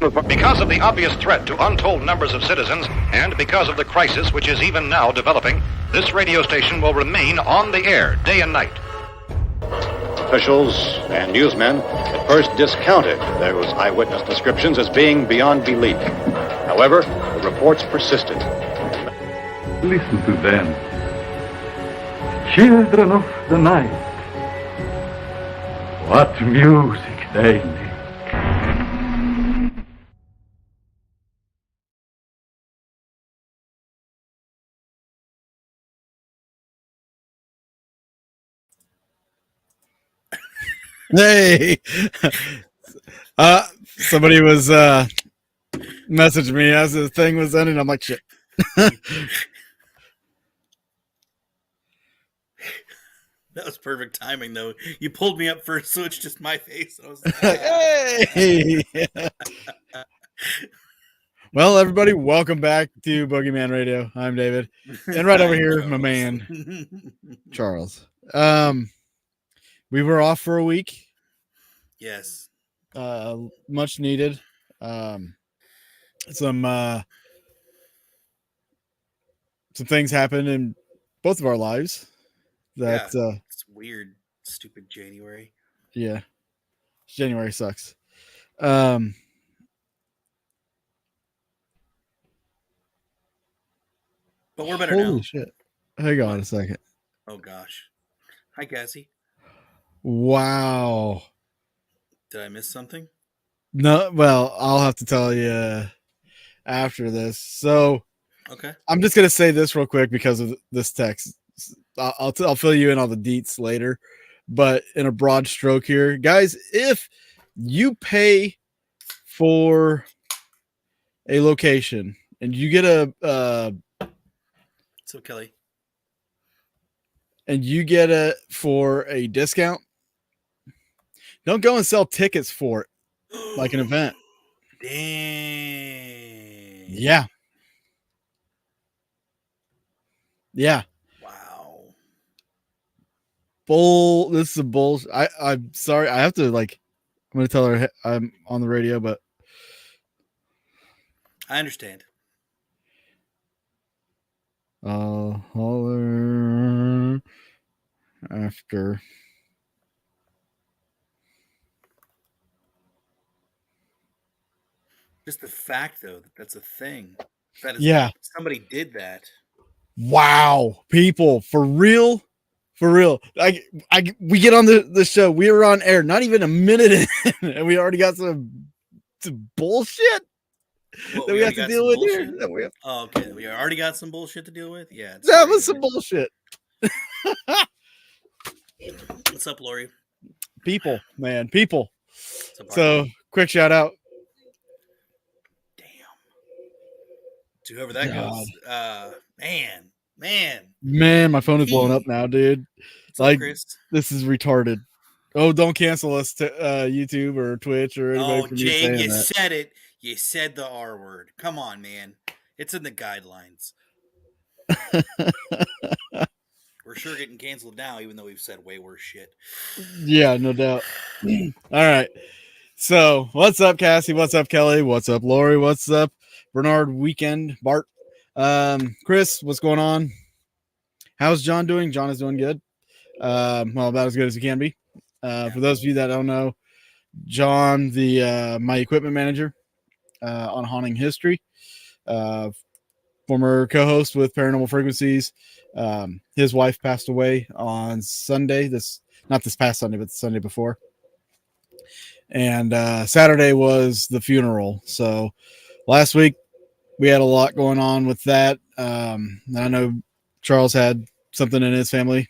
Because of the obvious threat to untold numbers of citizens, and because of the crisis which is even now developing, this radio station will remain on the air day and night. Officials and newsmen at first discounted those eyewitness descriptions as being beyond belief. However, the reports persisted. Listen to them. Children of the night. What music they make. Hey, somebody was messaging me as the thing was ending. I'm like, shit. That was perfect timing, though. You pulled me up first, so it's just my face. I was like, Hey. Well, everybody, welcome back to Boogeyman Radio. I'm David, and right over here, my man, Charles. We were off for a week. Yes. Much needed. Some things happened in both of our lives. That it's weird, stupid January. Yeah, January sucks. But we're better now. Holy shit! Hang on a second. Oh gosh. Hi, Cassie. Wow. Did I miss something? No, well, I'll have to tell you after this. So, okay, I'm just gonna say this real quick because of this text. I'll fill you in on the deets later, but in a broad stroke here, guys, if you pay for a location and you get so Kelly, and you get it for a discount, don't go and sell tickets for it like an event. Dang. Yeah. Wow. This is a bull. I'm sorry. I have to I'm going to tell her I'm on the radio, but I understand. I'll holler after. Just the fact, though, that that's a thing. That is, yeah. Somebody did that. Wow. People, for real. For real. We get on the show. We were on air not even a minute in, and we already got some bullshit that we have to deal with here. Oh, okay. We already got some bullshit to deal with? Yeah. That was some bullshit. What's up, Lori? People, man. People. So, quick shout out. Damn. To whoever that goes. Man, my phone is blowing up now, dude. Like, Chris? This is retarded. Oh, don't cancel us to YouTube or Twitch or anybody. Oh, Jane, you said it. You said the R word. Come on, man. It's in the guidelines. We're sure getting canceled now, even though we've said way worse shit. Yeah, no doubt. All right. So, what's up, Cassie? What's up, Kelly? What's up, Lori? What's up, Bernard? Weekend, Bart. Chris, what's going on? How's John doing? John is doing good. Well, about as good as he can be. For those of you that don't know, John, my equipment manager on Haunting History, former co-host with Paranormal Frequencies. His wife passed away on Sunday. Not this past Sunday, but the Sunday before. And Saturday was the funeral. So last week we had a lot going on with that. I know Charles had something in his family.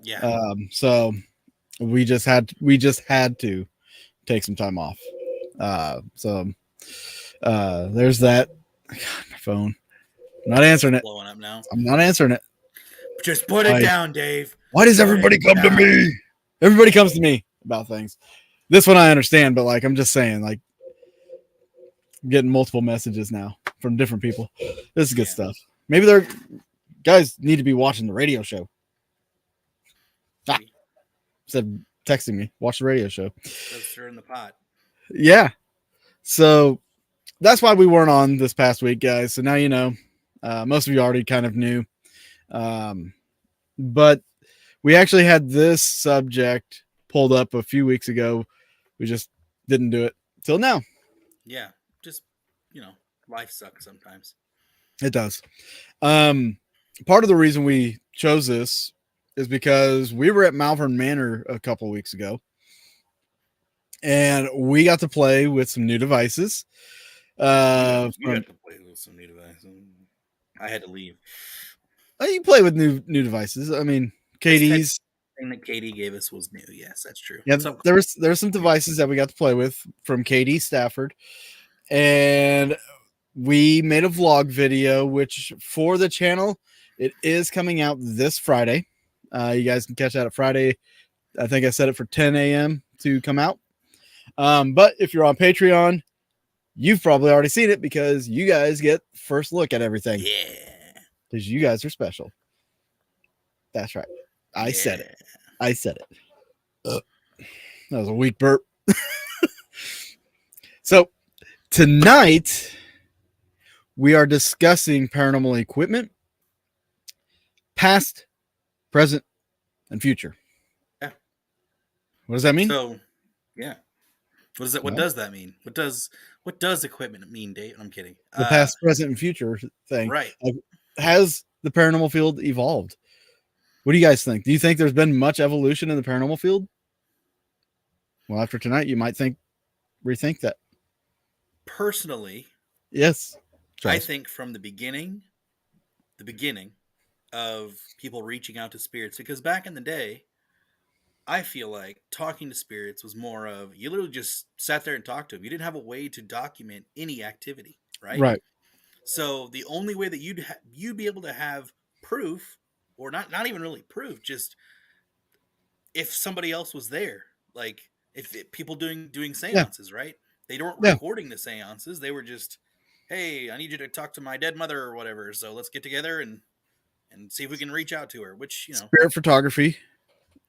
Yeah. So we just had to take some time off. There's that. God, my phone. I'm not answering it. Blowing up now. I'm not answering it. Just put it down, Dave. Why does everybody come to me? Everybody comes to me about things. This one I understand, but I'm just saying, I'm getting multiple messages now from different people. This is good stuff. Maybe they're guys need to be watching the radio show. Instead of texting me, watch the radio show. Let's stir in the pot. Yeah. So that's why we weren't on this past week, guys. So now you know. Most of you already kind of knew. But we actually had this subject pulled up a few weeks ago. We just didn't do it till now. Yeah, just life sucks sometimes. It does. Part of the reason we chose this is because we were at Malvern Manor a couple of weeks ago, and we got to play with some new devices. You got to play with some new devices. I had to leave. You play with new devices. I mean, Katie's thing that Katie gave us was new. Yes, that's true. Yeah, So, there were some devices that we got to play with from Katie Stafford, and we made a vlog video, which for the channel, it is coming out this Friday. You guys can catch that at Friday. I think I set it for 10 a.m. to come out. But if you're on Patreon, you've probably already seen it because you guys get first look at everything. Yeah. Because you guys are special. That's right. I said it. I said it. That was a weak burp. So tonight we are discussing paranormal equipment, past, present, and future. Yeah. What does that mean? So, yeah. What does that mean? What does equipment mean, Dave? I'm kidding. The past, present, and future thing. Right. Like, has the paranormal field evolved? What do you guys think? Do you think there's been much evolution in the paranormal field? Well, after tonight, you might rethink that. Personally, yes. I think from the beginning of people reaching out to spirits, because back in the day, I feel like talking to spirits was more of you literally just sat there and talked to them. You didn't have a way to document any activity, right? Right. So the only way that you'd be able to have proof, or not even really proof, just if somebody else was there, like if people doing seances, right? They weren't recording the seances. They were just, hey, I need you to talk to my dead mother or whatever. So let's get together and see if we can reach out to her. Which spirit photography.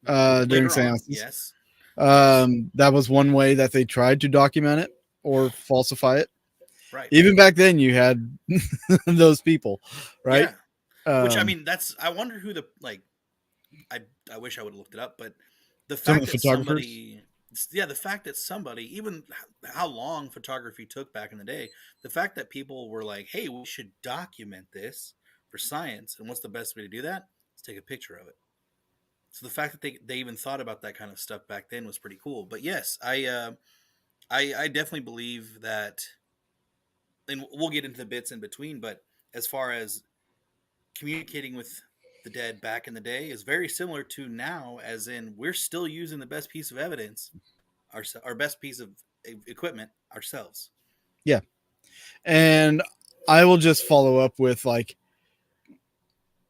During seances. Yes. That was one way that they tried to document it or falsify it. Right. Even back then, you had those people, right? Yeah. Which I mean, I wonder who I wish I would have looked it up, but the fact that the fact that somebody, even how long photography took back in the day, the fact that people were like, hey, we should document this for science, and what's the best way to do that? Let's take a picture of it. So the fact that they even thought about that kind of stuff back then was pretty cool. But yes, I definitely believe that, and we'll get into the bits in between, but as far as communicating with the dead back in the day is very similar to now, as in we're still using the best piece of evidence, our best piece of equipment ourselves. Yeah. And I will just follow up with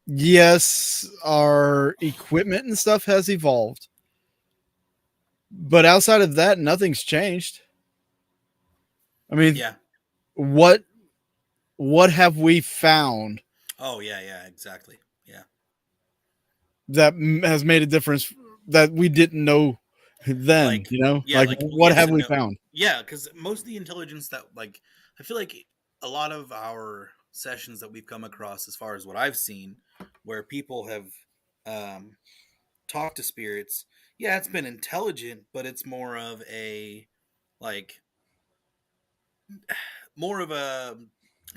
yes, our equipment and stuff has evolved, but outside of that, nothing's changed. I mean, yeah. What have we found? Oh yeah, exactly. Yeah. That has made a difference that we didn't know then, what have we found? Yeah, because most of the intelligence that I feel like a lot of our sessions that we've come across, as far as what I've seen, where people have talked to spirits, yeah, it's been intelligent, but it's more of a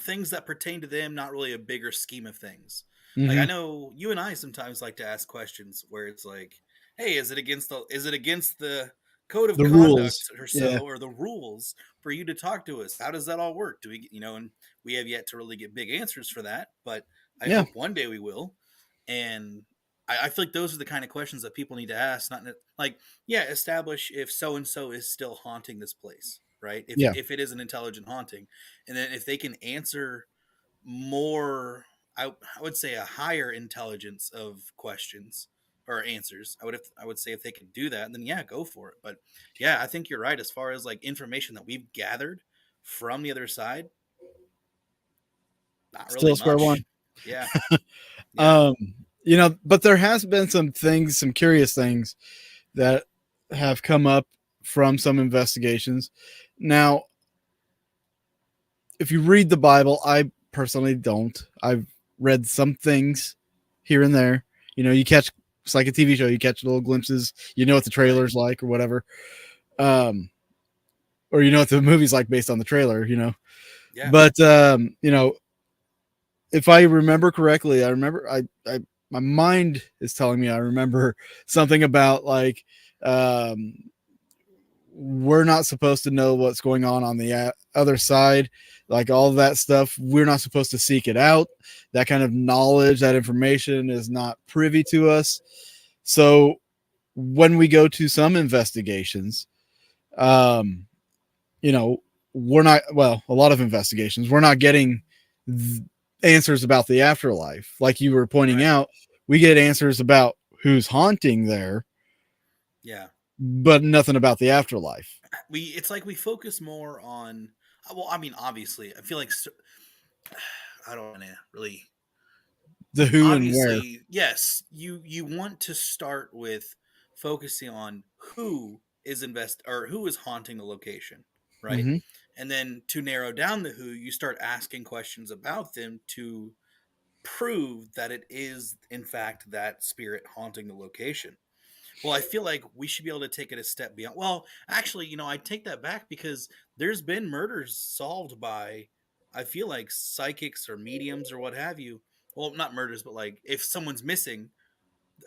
things that pertain to them, not really a bigger scheme of things. Mm-hmm. Like I know you and I sometimes like to ask questions where it's like, hey, is it against the code of conduct rules or so, or the rules for you to talk to us? How does that all work? Do we, and we have yet to really get big answers for that, but I hope one day we will. And I feel like those are the kind of questions that people need to ask. Not establish if so-and-so is still haunting this place, right? If it is an intelligent haunting, and then if they can answer more, I would say a higher intelligence of questions or answers. I would say if they could do that, then go for it. But yeah, I think you're right as far as information that we've gathered from the other side. Not really still square one. Yeah. But there has been some curious things that have come up from some investigations. Now, if you read the Bible, I personally don't. I've read some things here and there. You catch, it's like a TV show. You catch little glimpses. You know what the trailer's like or whatever. Or what the movie's like based on the trailer. Yeah. But if I remember correctly, my mind is telling me I remember something about like we're not supposed to know what's going on the other side, like all of that stuff. We're not supposed to seek it out. That kind of knowledge, that information is not privy to us. So when we go to some investigations, we're not, well, a lot of investigations, we're not getting answers about the afterlife. Like you were pointing out, we get answers about who's haunting there. Yeah. But nothing about the afterlife. It's like we focus more on, well, I mean, obviously, I feel like, I don't want to really. The who obviously, and where. Yes, you want to start with focusing on who is who is haunting the location, right? Mm-hmm. And then to narrow down the who, you start asking questions about them to prove that it is in fact that spirit haunting the location. Well, I feel like we should be able to take it a step beyond. Well, actually, I take that back because there's been murders solved by, I feel like, psychics or mediums or what have you. Well, not murders, but like if someone's missing,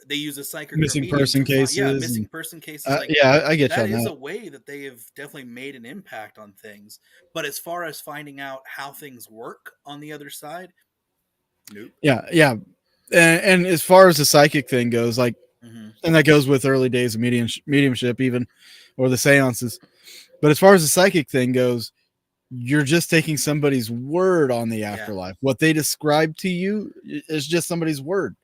they use a psychic or Missing medium person to find, cases. missing person cases. Like yeah, I get you that on is that. a way that they have definitely made an impact on things. But as far as finding out how things work on the other side, nope. Yeah. And as far as the psychic thing goes, like, and that goes with early days of mediumship, even, or the seances. But as far as the psychic thing goes, you're just taking somebody's word on the afterlife. Yeah. What they describe to you is just somebody's word.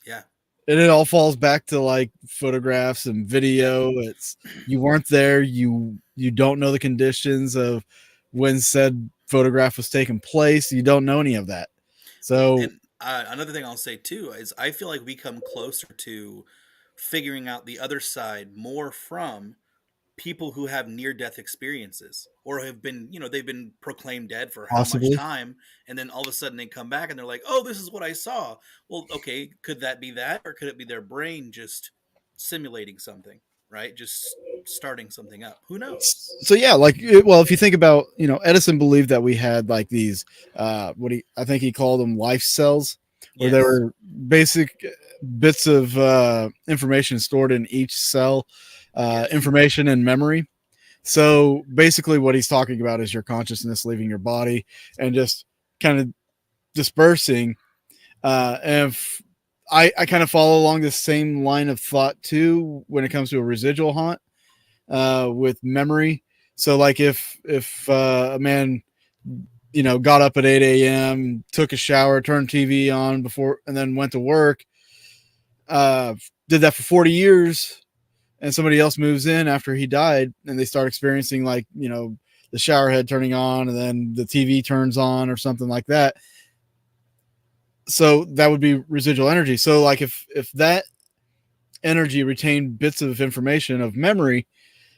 Yeah. And it all falls back to like photographs and video. It's, you weren't there. You don't know the conditions of when said photograph was taking place. You don't know any of that. So, and another thing I'll say too is I feel like we come closer to figuring out the other side more from people who have near-death experiences or have been, they've been proclaimed dead for possibly. How much time, and then all of a sudden they come back and they're like, oh, this is what I saw. Well, okay, could that be that, or could it be their brain just simulating something, right? Just starting something up. Who knows? So yeah, like, well, if you think about, Edison believed that we had like these, I think he called them life cells, where there were basic bits of information stored in each cell. Information and memory. So basically what he's talking about is your consciousness leaving your body and just kind of dispersing. And if I kind of follow along the same line of thought too, when it comes to a residual haunt with memory. So like if a man, got up at 8 a.m., took a shower, turned TV on before, and then went to work, did that for 40 years, and somebody else moves in after he died and they start experiencing like, the shower head turning on and then the TV turns on or something like that. So that would be residual energy. So like if that energy retained bits of information of memory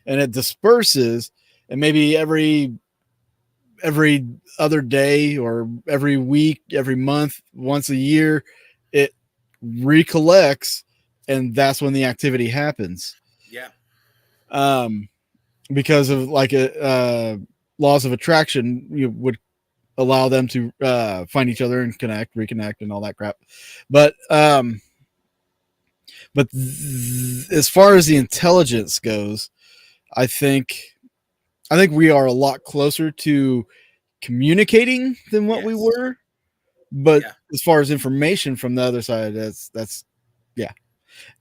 and it disperses, and maybe every other day or every week, every month, once a year, it recollects, and that's when the activity happens. Yeah. Because of like laws of attraction, you would allow them to find each other and reconnect and all that crap. But as far as the intelligence goes, I think we are a lot closer to communicating than what we were. But as far as information from the other side, that's yeah.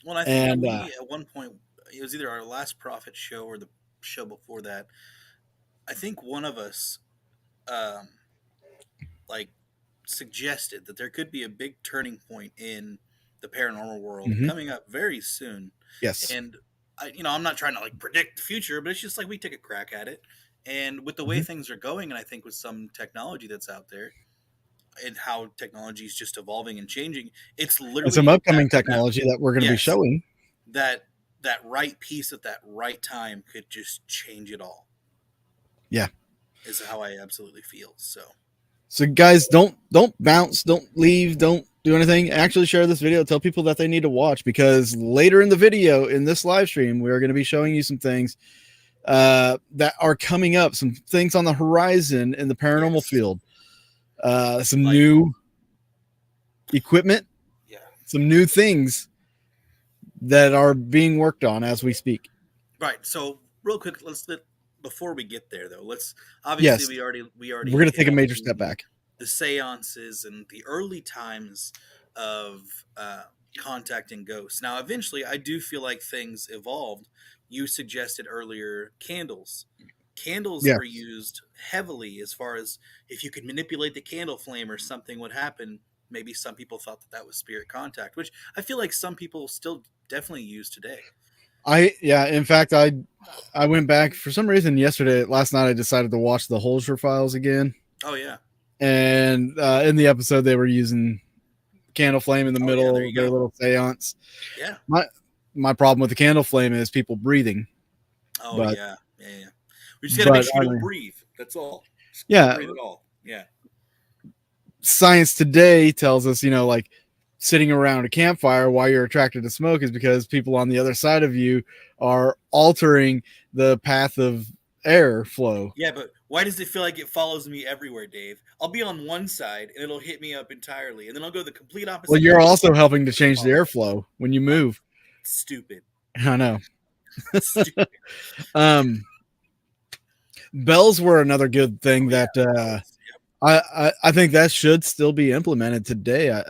Well, I think we at one point, it was either our last Prophet show or the show before that, I think one of us like suggested that there could be a big turning point in the paranormal world coming up very soon. Yes. And I'm not trying to like predict the future, but it's just like we take a crack at it. And with the way things are going, and I think with some technology that's out there and how technology is just evolving and changing, it's literally some upcoming technology that we're going to be showing. That right piece at that right time could just change it all. Yeah. is how I absolutely feel. So guys, don't bounce, don't leave, don't do anything. Actually share this video, tell people that they need to watch, because later in the video, in this live stream, we're going to be showing you some things that are coming up, some things on the horizon in the paranormal field, some new equipment, some new things that are being worked on as we speak. Right. So real quick, before we get there though, obviously we're going to take a major step back. The seances and the early times of contacting ghosts. Now, eventually, I do feel like things evolved. You suggested earlier candles. Candles were used heavily as far as if you could manipulate the candle flame or something would happen. Maybe some people thought that was spirit contact, which I feel like some people still definitely use today. In fact, I went back for some reason last night I decided to watch the Holzer files again. Oh yeah. And in the episode they were using candle flame in the middle of their little seance. Yeah. My problem with the candle flame is people breathing. Oh yeah. We just gotta make sure you don't breathe. That's all. Just don't breathe at all. Yeah. Science today tells us, like sitting around a campfire while you're attracted to smoke is because people on the other side of you are altering the path of air flow. Yeah, but why does it feel like it follows me everywhere, Dave? I'll be on one side and it'll hit me up entirely, and then I'll go the complete opposite. Well, you're also helping to change the airflow when you move. Stupid. I know. Stupid. Bells were another good thing that I think that should still be implemented today.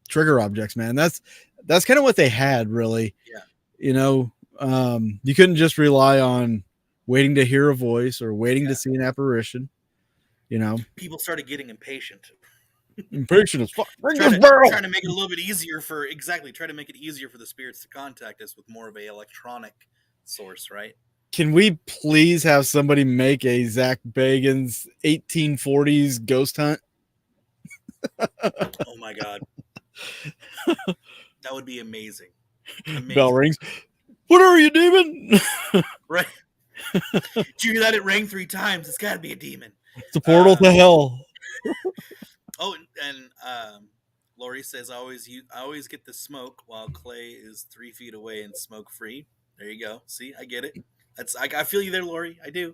Trigger objects, man. That's kind of what they had, really. Yeah. You couldn't just rely on waiting to hear a voice or waiting to see an apparition. People started getting impatient. Impatient as fuck. Trying to make it a little bit easier try to make it easier for the spirits to contact us with more of a electronic source, right? Can we please have somebody make a Zach Bagans 1840s ghost hunt? Oh my god. That would be amazing. Bell rings. What are you, demon? Right. Did you hear that? It rang 3 times. It's got to be a demon. It's a portal to hell. Oh, and Lori says, I always get the smoke while Clay is 3 feet away and smoke free. There you go. See, I get it. I feel you there, Lori. I do.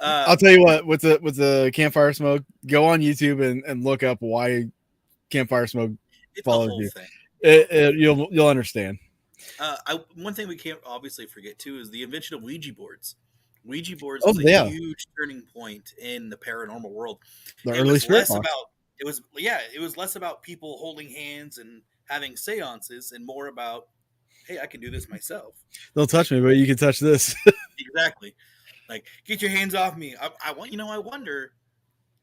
I'll tell you what, with the campfire smoke, go on YouTube and look up why campfire smoke follows you. You'll understand. One thing we can't obviously forget too is the invention of Ouija boards. Ouija boards was a huge turning point in the paranormal world. The early spirit box. It was less about people holding hands and having seances and more about, hey, I can do this myself. Don't touch me, but you can touch this. Exactly. Like, get your hands off me. I wonder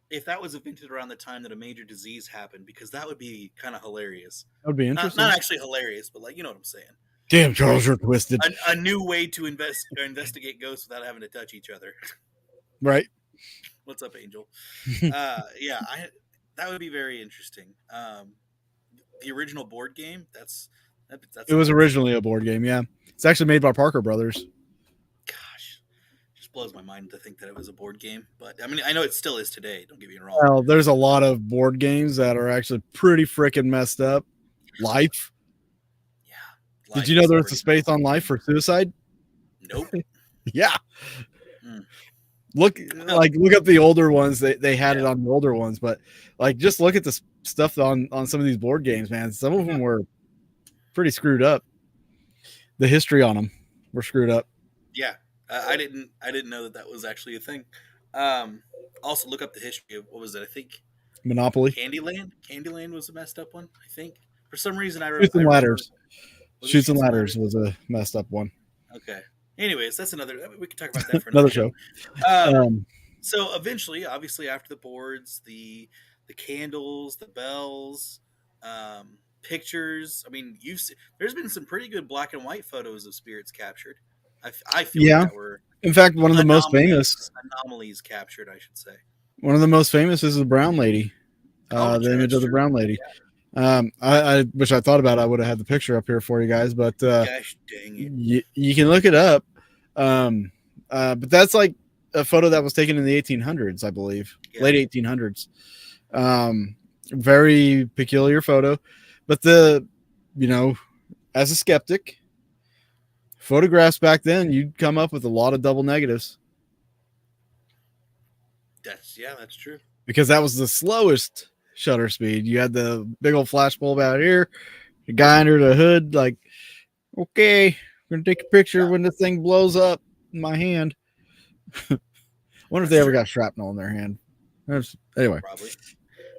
if that was invented around the time that a major disease happened, because that would be kind of hilarious. That would be interesting. Not actually hilarious, but you know what I'm saying. Damn, Charles, you're twisted. A new way to investigate ghosts without having to touch each other. Right. What's up, Angel? That would be very interesting. The original board game, that's it was originally a board game, yeah. It's actually made by Parker Brothers. Gosh, just blows my mind to think that it was a board game. But I mean, I know it still is today. Don't get me wrong. Well, there's a lot of board games that are actually pretty freaking messed up. Life. Yeah. Did you know there was a space on Life for suicide? Nope. Yeah. Look up the older ones. They had it on the older ones, but just look at the stuff on some of these board games, man. Some of them were pretty screwed up. The history on them were screwed up. Yeah, I didn't know that was actually a thing. Also, look up the history of, what was it? I think Monopoly. Candyland. Candyland was a messed up one. I think for some reason I Shoots and Ladders. Shoots and Ladders was a messed up one. Okay. Anyways, that's we can talk about that for another show. So eventually, obviously, after the boards, the candles, the bells, pictures. I mean, there's been some pretty good black and white photos of spirits captured. I feel like that were, in fact, one of the most famous anomalies captured, I should say. One of the most famous is the brown lady. The image of the brown lady. Yeah. I wish I thought about it. I would have had the picture up here for you guys, but gosh dang it. You can look it up. But that's a photo that was taken in the 1800s, I believe, late 1800s. Very peculiar photo, but as a skeptic, photographs back then, you'd come up with a lot of double negatives. That's true. Because that was the slowest shutter speed. You had the big old flash bulb out here, the guy under the hood, like, okay, I'm gonna take a picture when the thing blows up in my hand. Wonder if they ever got shrapnel in their hand. Anyway, probably.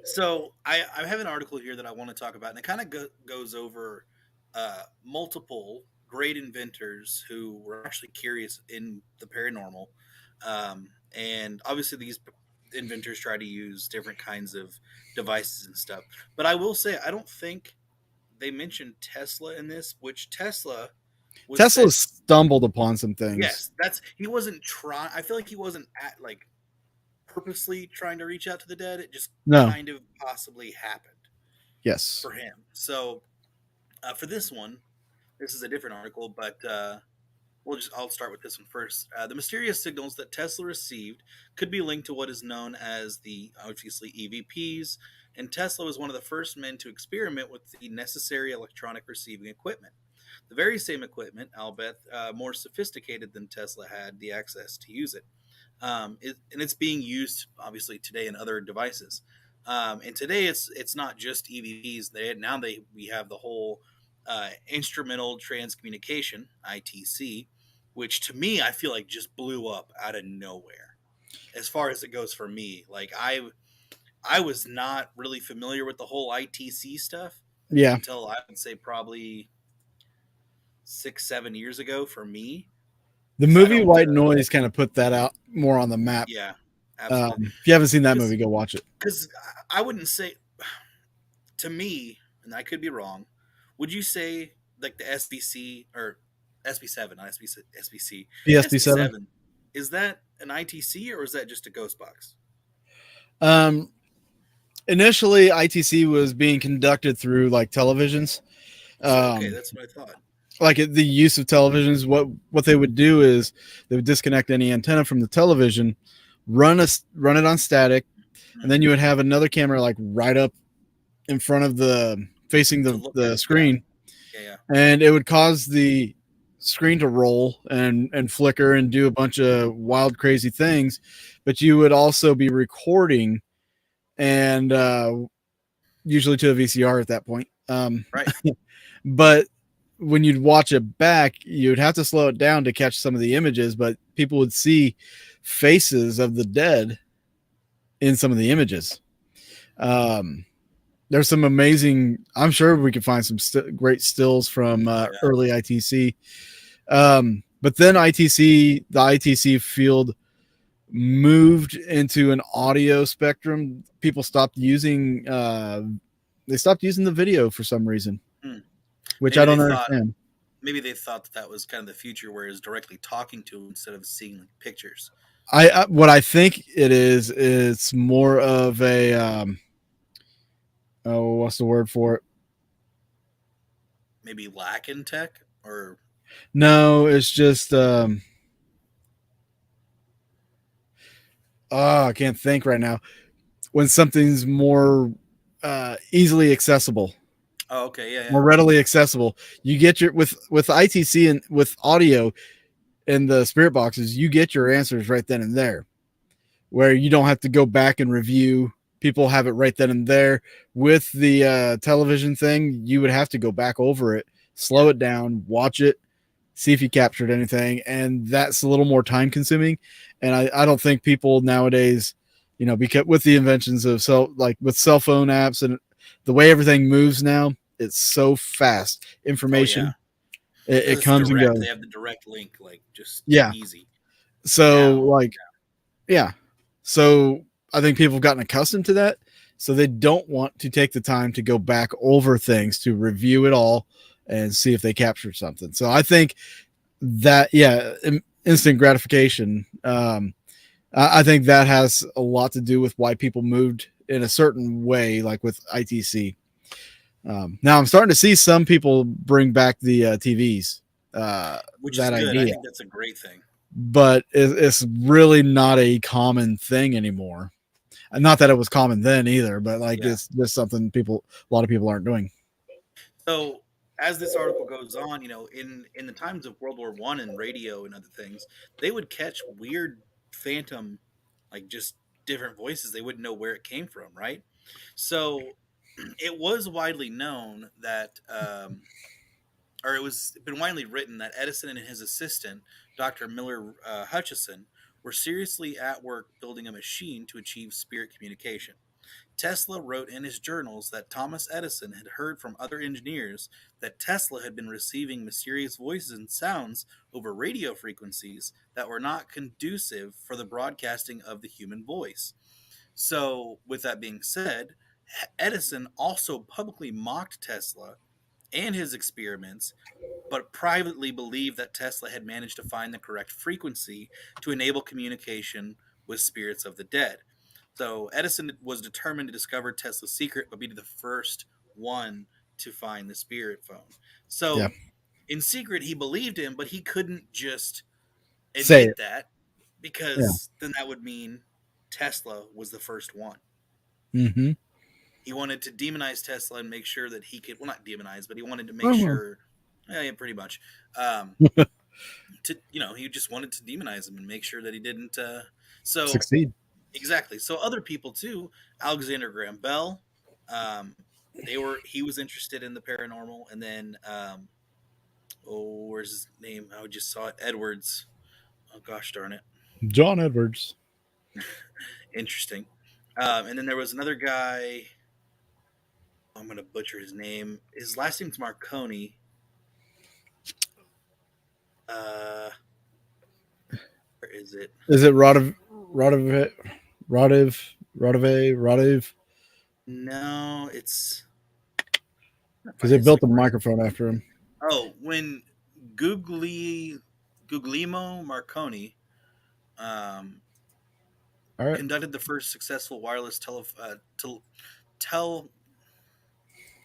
So I have an article here that I want to talk about, and it kind of goes over multiple great inventors who were actually curious in the paranormal, and obviously these inventors try to use different kinds of devices and stuff. But I will say, I don't think they mentioned Tesla in this, which Tesla stumbled upon some things. Yes, he wasn't trying. I feel like he wasn't purposely trying to reach out to the dead. It just kind of possibly happened. Yes, for him. So for this one, this is a different article, but I'll start with this one first. The mysterious signals that Tesla received could be linked to what is known as the, obviously, EVPs, and Tesla was one of the first men to experiment with the necessary electronic receiving equipment. The very same equipment, albeit more sophisticated than Tesla had the access to use it. And it's being used, obviously, today in other devices. And today it's not just EVPs. We have the whole instrumental transcommunication, ITC, which to me I feel like just blew up out of nowhere. As far as it goes for me, like I was not really familiar with the whole ITC stuff. Yeah. Until I would say probably 6-7 years ago for me. The movie White Noise kind of put that out more on the map. Yeah, absolutely. If you haven't seen that movie, go watch it. Because I wouldn't say, to me, and I could be wrong, would you say like the SBC or SB7, not SBC, SB7, is that an ITC or is that just a ghost box? Initially, ITC was being conducted through like televisions. Okay, that's what I thought. Like the use of televisions, what they would do is they would disconnect any antenna from the television, run it on static, and then you would have another camera like right up in front of facing the screen. Yeah. And it would cause the screen to roll and flicker and do a bunch of wild, crazy things. But you would also be recording, and usually to a VCR at that point. Right. But when you'd watch it back, you'd have to slow it down to catch some of the images, but people would see faces of the dead in some of the images. There's some amazing, I'm sure we could find some great stills from early ITC. But then the ITC field moved into an audio spectrum. People stopped using, the video for some reason. Which I don't understand. Maybe they thought that was kind of the future, where it's directly talking to them instead of seeing like pictures. What I think it is, it's more of a what's the word for it? Maybe lack in tech, or no, it's just I can't think right now. When something's more easily accessible. Oh, okay, yeah. More readily accessible. You get with ITC and with audio in the spirit boxes, you get your answers right then and there, where you don't have to go back and review. People have it right then and there. With the television thing, you would have to go back over it, slow it down, watch it, see if you captured anything, and that's a little more time consuming. And I don't think people nowadays, because with the inventions of with cell phone apps and the way everything moves now, it's so fast. Information, it comes direct, and goes. They have the direct link, just easy. So so I think people have gotten accustomed to that. So they don't want to take the time to go back over things to review it all and see if they captured something. So I think that, instant gratification. I think that has a lot to do with why people moved in a certain way, like with ITC. Now I'm starting to see some people bring back the TVs. Which that is good. idea. I think that's a great thing. but it's really not a common thing anymore. And not that it was common then either, but like it's just something a lot of people aren't doing. So as this article goes on, in the times of World War I and radio and other things, they would catch weird phantom, like just different voices. They wouldn't know where it came from, right? So it was widely known that, or it was been widely written that Edison and his assistant, Dr. Miller Hutchison, were seriously at work building a machine to achieve spirit communication. Tesla wrote in his journals that Thomas Edison had heard from other engineers that Tesla had been receiving mysterious voices and sounds over radio frequencies that were not conducive for the broadcasting of the human voice. So, with that being said, Edison also publicly mocked Tesla and his experiments, but privately believed that Tesla had managed to find the correct frequency to enable communication with spirits of the dead. So Edison was determined to discover Tesla's secret, but be the first one to find the spirit phone. So in secret, he believed him, but he couldn't just admit that, because then that would mean Tesla was the first one. Mm-hmm. He wanted to demonize Tesla and make sure that he could, well, not demonize, but he wanted to make sure, pretty much, he just wanted to demonize him and make sure that he didn't succeed. Exactly. So other people too, Alexander Graham Bell, he was interested in the paranormal, and then where's his name? I just saw it. Edwards. Oh gosh darn it. John Edwards. Interesting. And then there was another guy. I'm gonna butcher his name. His last name's Marconi. Where is it? Is it Rodiv? No, it's because they built a microphone after him. Oh, when Guglielmo Marconi conducted the first successful wireless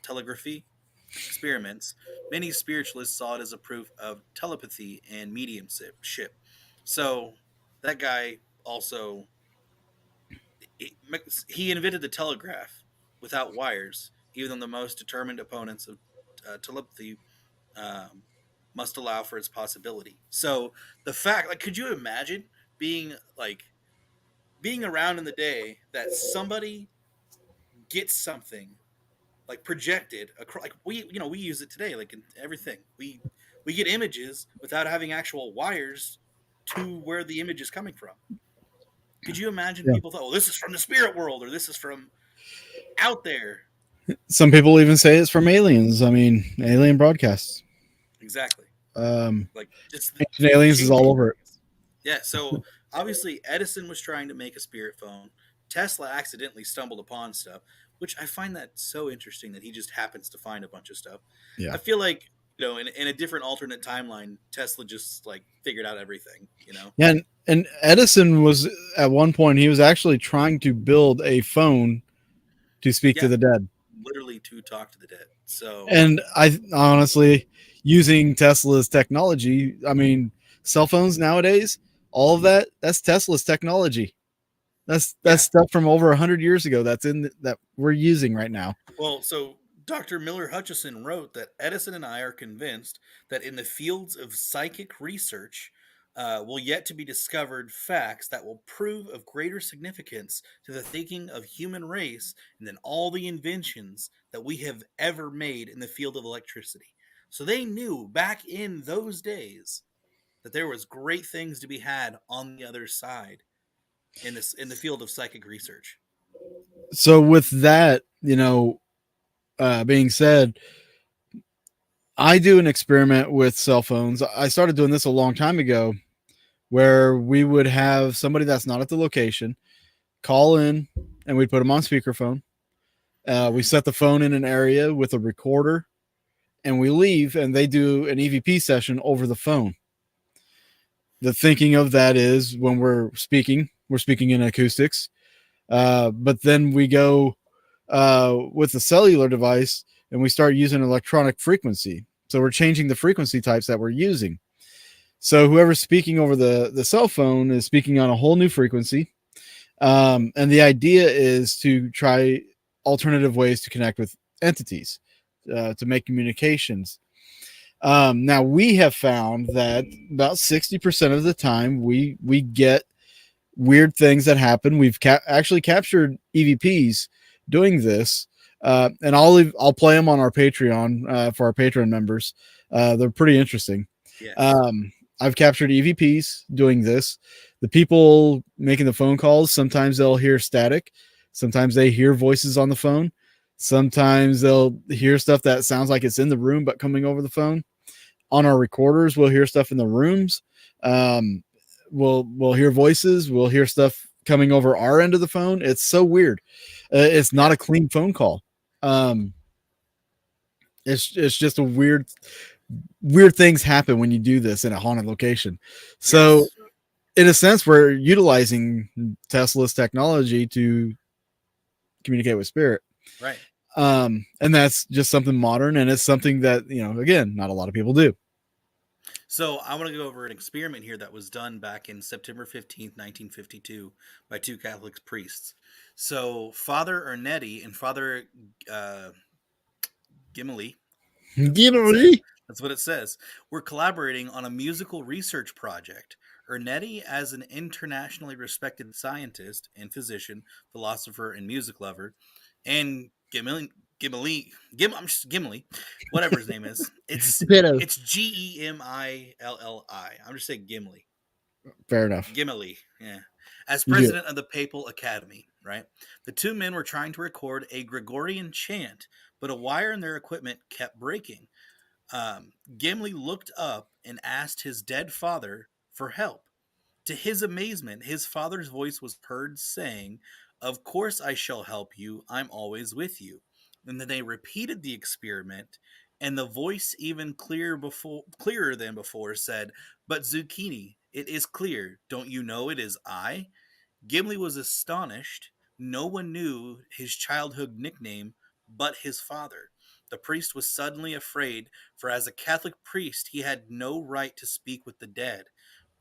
telegraphy experiments, many spiritualists saw it as a proof of telepathy and mediumship. So that guy also, he invented the telegraph without wires, even though the most determined opponents of telepathy must allow for its possibility. So the fact, like, could you imagine being around in the day that somebody gets something like projected across, like we use it today, like in everything. We get images without having actual wires to where the image is coming from. Could you imagine people thought, well, this is from the spirit world, or this is from out there? Some people even say it's from aliens. I mean, alien broadcasts. Exactly. Like just aliens is all over it. Yeah. So obviously Edison was trying to make a spirit phone. Tesla accidentally stumbled upon stuff, which I find that so interesting that he just happens to find a bunch of stuff. Yeah. I feel like, in a different alternate timeline, Tesla just like figured out everything, Yeah. And Edison was at one point, he was actually trying to build a phone to speak to the dead. Literally to talk to the dead. So, and I honestly, using Tesla's technology, I mean, cell phones nowadays, all of that's Tesla's technology. That's stuff from over 100 years ago that we're using right now. Well, so Dr. Miller Hutchison wrote that Edison and I are convinced that in the fields of psychic research will yet to be discovered facts that will prove of greater significance to the thinking of human race than all the inventions that we have ever made in the field of electricity. So they knew back in those days that there was great things to be had on the other side in the field of psychic research. So with that, being said, I do an experiment with cell phones. I started doing this a long time ago, where we would have somebody that's not at the location call in, and we'd put them on speakerphone. We set the phone in an area with a recorder, and we leave, and they do an EVP session over the phone. The thinking of that is when we're speaking in acoustics, but then we go with the cellular device, and we start using electronic frequency. So we're changing the frequency types that we're using. So whoever's speaking over the cell phone is speaking on a whole new frequency. And the idea is to try alternative ways to connect with entities, to make communications. Now we have found that about 60% of the time we get weird things that happen. We've actually captured EVPs doing this, and I'll play them on our Patreon for our Patreon members. They're pretty interesting. Yes. I've captured EVPs doing this. The people making the phone calls, sometimes they'll hear static, sometimes they hear voices on the phone, sometimes they'll hear stuff that sounds like it's in the room but coming over the phone. On our recorders, we'll hear stuff in the rooms. We'll hear voices. We'll hear stuff coming over our end of the phone. It's so weird. It's not a clean phone call. It's just a weird things happen when you do this in a haunted location. So, Yes. in a sense, we're utilizing Tesla's technology to communicate with spirit. Right. And that's just something modern, and it's something that, again, not a lot of people do. So I want to go over an experiment here that was done back in September 15th, 1952 by two Catholic priests. So Father Ernetti and Father Gimli, that's what it says, we're collaborating on a musical research project. Ernetti, as an internationally respected scientist and physician, philosopher, and music lover, and Gimli, whatever his name is. It's Gemilli. I'm just saying Gimli. Fair enough. Gimli, yeah. As president of the Papal Academy, right? The two men were trying to record a Gregorian chant, but a wire in their equipment kept breaking. Gimli looked up and asked his dead father for help. To his amazement, his father's voice was heard saying, "Of course I shall help you. I'm always with you." And then they repeated the experiment, and the voice, even clearer than before, said, "But Zucchini, it is clear. Don't you know it is I?" Gimli was astonished. No one knew his childhood nickname but his father. The priest was suddenly afraid, for as a Catholic priest, he had no right to speak with the dead.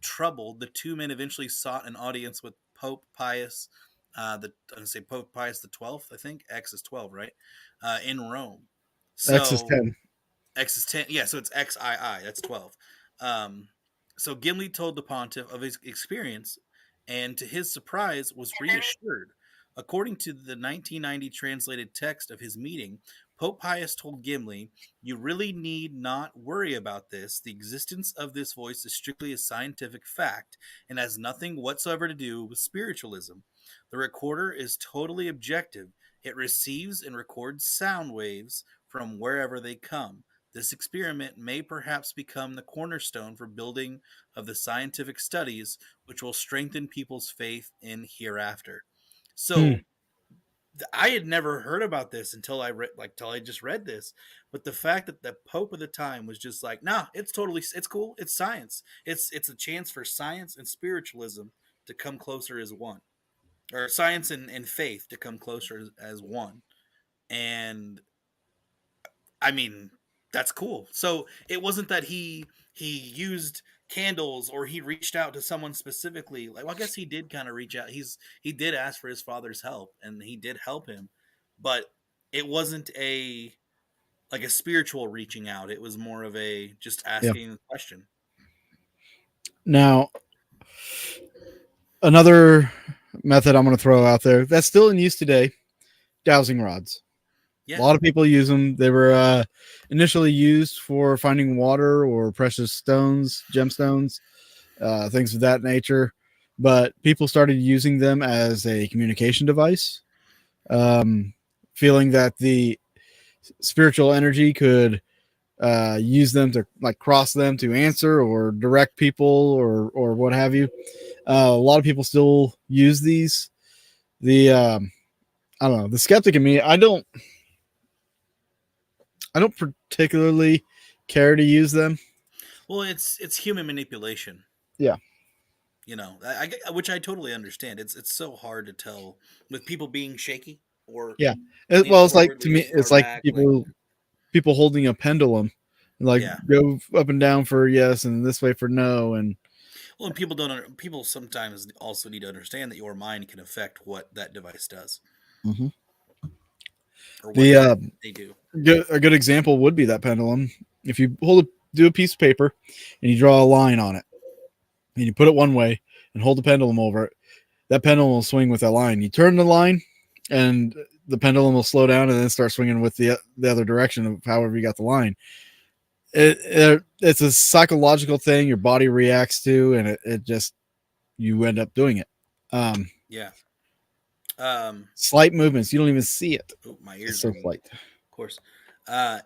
Troubled, the two men eventually sought an audience with Pope Pius, Pope Pius the 12th, I think. X is 12, right? In Rome. So X is 10. X is 10. Yeah, so it's XII. That's 12. So Gimli told the pontiff of his experience, and to his surprise, was reassured. According to the 1990 translated text of his meeting, Pope Pius told Gimli, "You really need not worry about this. The existence of this voice is strictly a scientific fact and has nothing whatsoever to do with spiritualism. The recorder is totally objective. It receives and records sound waves from wherever they come. This experiment may perhaps become the cornerstone for building of the scientific studies which will strengthen people's faith in hereafter." So I had never heard about this until I just read this. But the fact that the Pope of the time was just like, "Nah, it's cool. It's science. It's a chance for science and spiritualism to come closer as one, or science and faith to come closer as one." And I mean, that's cool. So it wasn't that he used candles or he reached out to someone specifically. Like, well, I guess he did kind of reach out. He did ask for his father's help, and he did help him, but it wasn't a spiritual reaching out. It was more of a just asking a question. Now, another method I'm going to throw out there that's still in use today: dowsing rods. Yeah. A lot of people use them. They were initially used for finding water or precious stones, gemstones, things of that nature. But people started using them as a communication device, feeling that the spiritual energy could use them to cross them to answer or direct people or what have you. A lot of people still use these. The I don't know. The skeptic in me, I don't particularly care to use them. Well, it's human manipulation. Yeah. Which I totally understand. It's so hard to tell with people being shaky or it's like, to me, it's like people holding a pendulum like go up and down for yes and this way for no. And well, and people sometimes also need to understand that your mind can affect what that device does. Mm-hmm. Or what they do. A good example would be that pendulum. If you do a piece of paper and you draw a line on it and you put it one way and hold the pendulum over it, that pendulum will swing with that line. You turn the line and the pendulum will slow down and then start swinging with the other direction of however you got the line. It's a psychological thing your body reacts to, and it just, you end up doing it. Slight movements, you don't even see it. Oh, my ears it's so slight. Of course.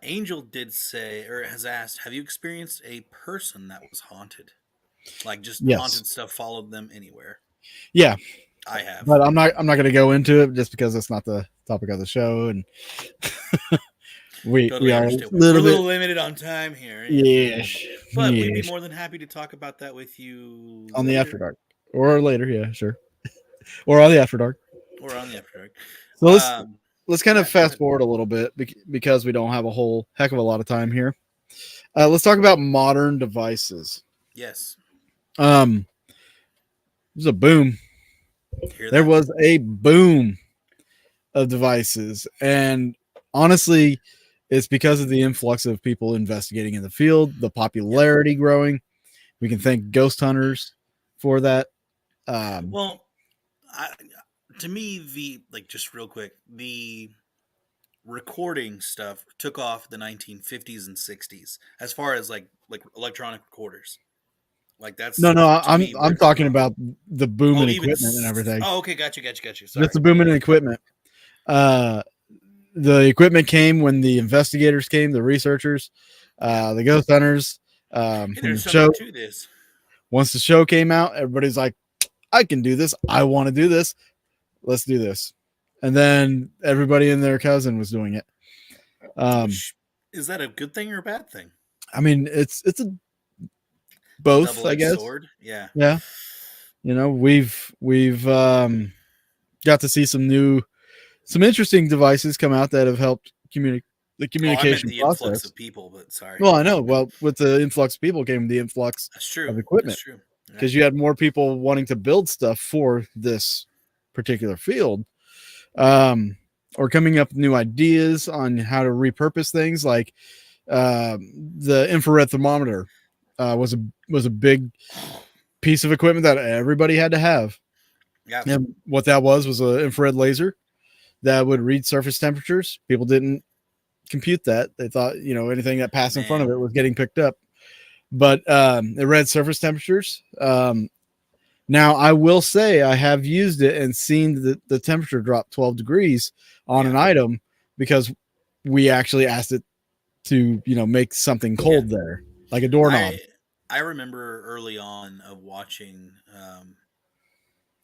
Angel did say, or has asked, have you experienced a person that was haunted? Like just haunted stuff followed them anywhere? Yeah, I have. But I'm not going to go into it just because it's not the topic of the show, and we are a little limited on time here. Yes. But we'd be more than happy to talk about that with you on the After Dark or later. Yeah, sure. Or on the After Dark. Or on the After Dark. So let's kind of fast forward a little bit because we don't have a whole heck of a lot of time here. Let's talk about modern devices. Yes. There's a boom. There was a boom of devices, and honestly, it's because of the influx of people investigating in the field, the popularity growing. We can thank ghost hunters for that. To me, just real quick, the recording stuff took off the 1950s and 60s as far as like electronic recorders. Like that's I'm talking about the boom in equipment and everything. Oh, okay, got you. Sorry. That's the boom in equipment. The equipment came when the investigators came, the researchers, the ghost hunters. There's something to this. Once the show came out, everybody's like, I can do this. I want to do this. Let's do this. And then everybody and their cousin was doing it. Is that a good thing or a bad thing? I mean, it's a both, I guess. Sword. Yeah. You know, we've got to see some interesting devices come out that have helped the communication the process. Influx of people, but sorry. Well, I know. Well, with the influx of people came the influx of equipment. That's true. Because you had more people wanting to build stuff for this particular field, or coming up with new ideas on how to repurpose things. Like the infrared thermometer was a big piece of equipment that everybody had to have. Yeah. And what that was an infrared laser that would read surface temperatures. People didn't compute that. They thought, anything that passed in front of it was getting picked up. But it read surface temperatures. Now, I will say I have used it and seen the temperature drop 12 degrees on an item because we actually asked it to, make something cold there, like a doorknob. I remember early on of watching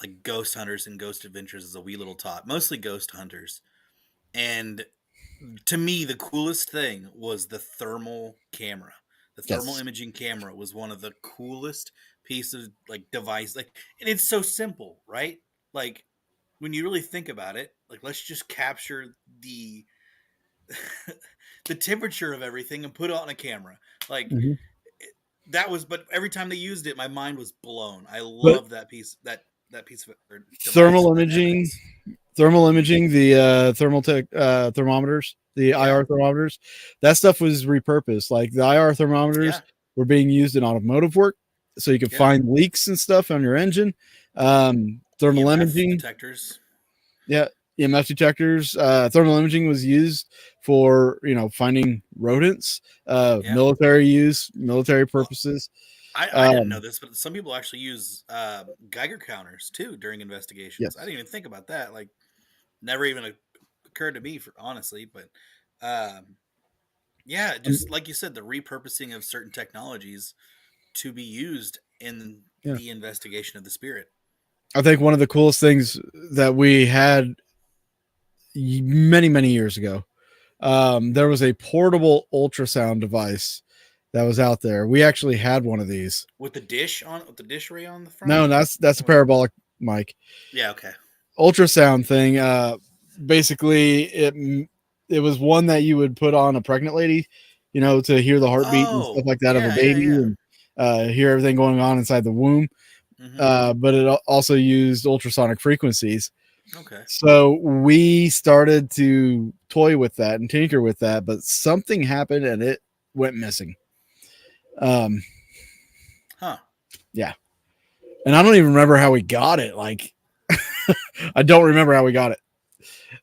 like Ghost Hunters and Ghost Adventures as a wee little tot, mostly Ghost Hunters. And to me, the coolest thing was the thermal camera. The thermal imaging camera was one of the coolest pieces of device. And it's so simple, right? Like when you really think about it, let's just capture the the temperature of everything and put it on a camera. That was, but every time they used it, my mind was blown. I love that piece. That piece of it. Thermal imaging, the thermometers, the IR thermometers, that stuff was repurposed. Like the IR thermometers were being used in automotive work, so you could find leaks and stuff on your engine. Thermal EMF imaging detectors. Yeah, EMF detectors. Thermal imaging was used for finding rodents, military use, military purposes. I didn't know this, but some people actually use Geiger counters too during investigations. Yes. I didn't even think about that. Never even occurred to me, honestly. But just like you said, the repurposing of certain technologies to be used in the investigation of the spirit. I think one of the coolest things that we had many, many years ago, there was a portable ultrasound device that was out there. We actually had one of these with the dish array on the front. No, that's a parabolic mic. Yeah. Okay. Ultrasound thing. Basically, it was one that you would put on a pregnant lady, to hear the heartbeat and Oh, stuff like that of a yeah, baby yeah. and hear everything going on inside the womb. But it also used ultrasonic frequencies. Okay. So we started to toy with that and tinker with that, but something happened and it went missing. Huh. Yeah. And I don't even remember how we got it. Like, I don't remember how we got it.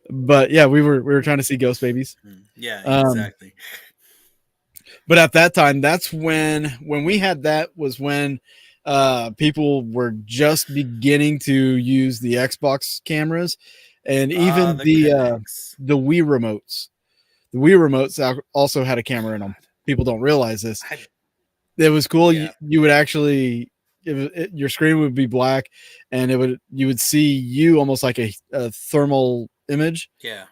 But yeah, we were trying to see ghost babies. Yeah, exactly. But at that time, that's when we had that was when people were just beginning to use the Xbox cameras and even The the Kinects. Wii remotes. The Wii remotes also had a camera in them. People don't realize this. It was cool. Yeah. You would actually your screen would be black, and you would see you almost like a thermal image. Yeah.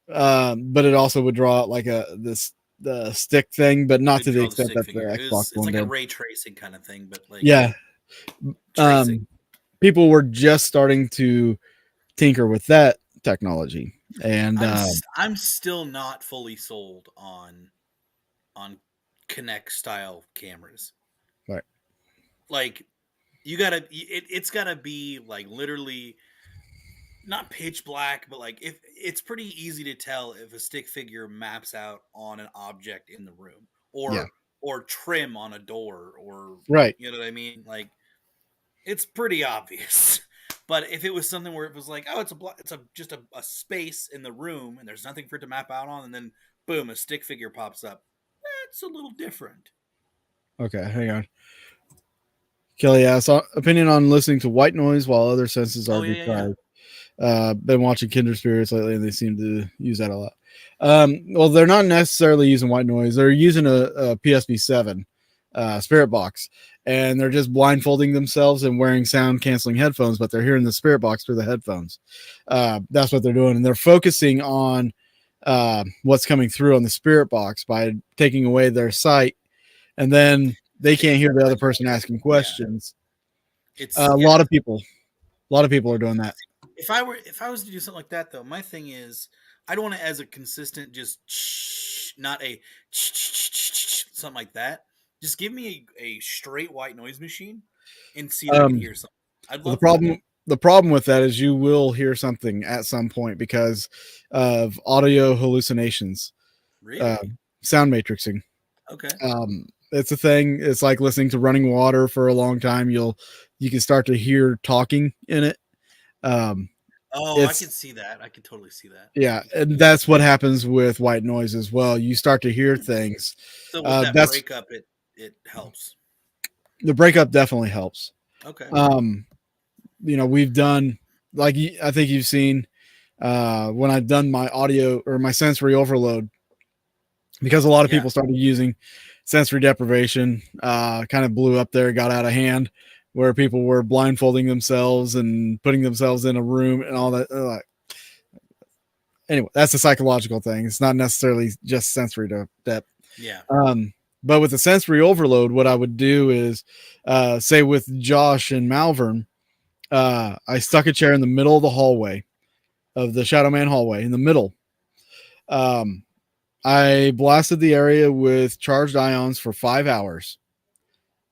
But it also would draw out like the stick thing, but not to the Draw extent stick that figure. the Xbox It's one like a did. ray tracing kind of thing, but like Yeah. tracing. People were just starting to tinker with that technology, and I'm still not fully sold on Kinect style cameras. right. Like it's gotta be like literally not pitch black, but like if it's pretty easy to tell if a stick figure maps out on an object in the room or trim on a door or Right. you know what I mean? Like it's pretty obvious. But if it was something where it was like, oh, it's just a space in the room and there's nothing for it to map out on, and then boom, a stick figure pops up. That's a little different. Okay, hang on. Kelly asks, opinion on listening to white noise while other senses are deprived. Been watching Kindred Spirits lately, and they seem to use that a lot. Well, they're not necessarily using white noise. They're using a PSV7 spirit box, and they're just blindfolding themselves and wearing sound canceling headphones, but they're hearing the spirit box through the headphones. That's what they're doing, and they're focusing on what's coming through on the spirit box by taking away their sight, and then they can't hear the other person asking questions. It's a lot of people are doing that. If I was to do something like that, though, my thing is I don't want it as a consistent just not a something like that. Just give me a straight white noise machine and see if I can hear something. I'd love the problem with that is you will hear something at some point because of audio hallucinations. Really? Sound matrixing. Okay. It's a thing. It's like listening to running water for a long time. You can start to hear talking in it. I can see that. I can totally see that. Yeah, and that's what happens with white noise as well. You start to hear things. So with that breakup, it helps. The breakup definitely helps. Okay. We've done, like, I think you've seen when I've done my audio or my sensory overload, because a lot of people started using sensory deprivation, kind of blew up there, got out of hand, where people were blindfolding themselves and putting themselves in a room and all that. Anyway, that's a psychological thing. It's not necessarily just sensory depth. Yeah. But with the sensory overload, what I would do is, say with Josh and Malvern, I stuck a chair in the middle of the hallway of the Shadow Man hallway in the middle. I blasted the area with charged ions for 5 hours,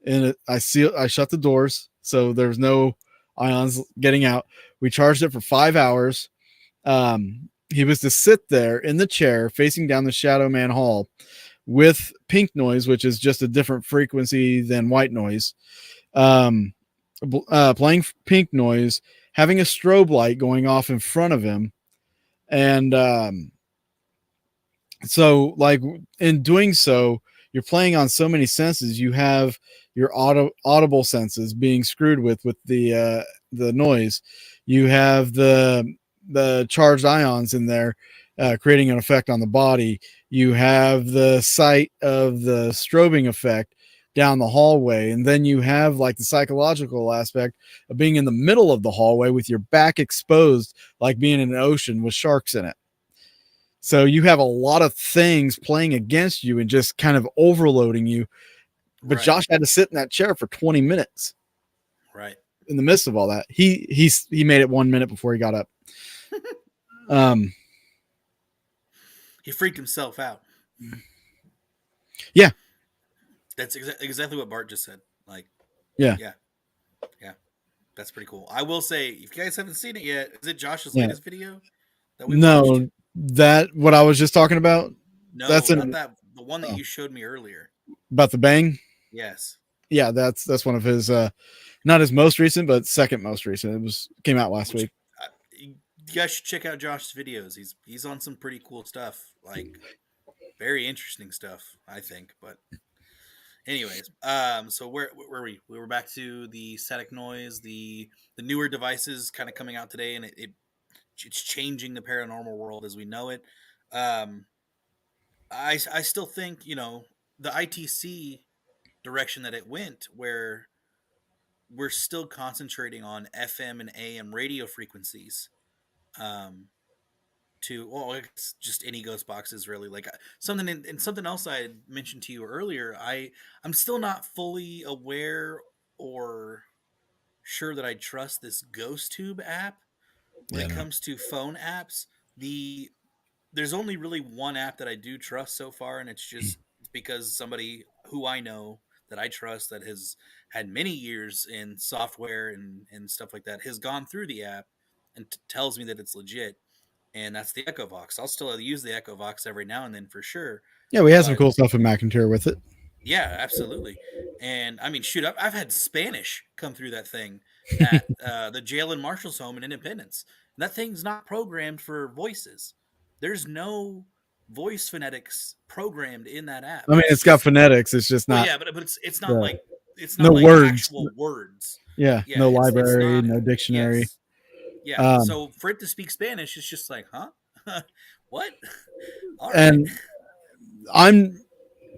and I shut the doors so there was no ions getting out. We charged it for 5 hours. He was to sit there in the chair facing down the Shadow Man hall with pink noise, which is just a different frequency than white noise. Playing pink noise, having a strobe light going off in front of him. And so, like, in doing so, you're playing on so many senses. You have your audible senses being screwed with the noise. You have the charged ions in there, creating an effect on the body. You have the sight of the strobing effect down the hallway, and then you have like the psychological aspect of being in the middle of the hallway with your back exposed, like being in an ocean with sharks in it. So you have a lot of things playing against you and just kind of overloading you. But right. Josh had to sit in that chair for 20 minutes. Right. In the midst of all that, he made it 1 minute before he got up. He freaked himself out. Yeah. That's exactly what Bart just said. Like, Yeah. yeah, that's pretty cool. I will say, if you guys haven't seen it yet, is it Josh's Yeah. latest video that we watched? No, that what I was just talking about. No, That's not that. The one that oh, you showed me earlier. about the bang. Yes. Yeah, that's one of his. Not his most recent, but second most recent. It came out last week. You guys should check out Josh's videos. He's on some pretty cool stuff, like very interesting stuff, I think. But anyways, so where were we? We were back to the static noise, the newer devices kind of coming out today, and it's changing the paranormal world as we know it. I still think the ITC direction that it went, where we're still concentrating on FM and AM radio frequencies. It's just any ghost boxes really, like something and something else I had mentioned to you earlier. I'm still not fully aware or sure that I trust this ghost tube app when it comes to phone apps. There's only really one app that I do trust so far, and it's because somebody who I know that I trust, that has had many years in software and stuff like that, has gone through the app and tells me that it's legit, and that's the Echo Vox. I'll still use the Echo Vox every now and then for sure. Yeah, we had some But cool stuff in McIntyre with it. yeah, absolutely. And I mean, shoot, I've had Spanish come through that thing at the jail and Marshall's home in Independence. And that thing's not programmed for voices. There's no voice phonetics programmed in that app. I mean, it's got phonetics. It's just not. Yeah, but it's not like no like words. actual words. Yeah, no library, no dictionary. Yes. Yeah. So for it to speak Spanish, it's just like, huh? What? All right. And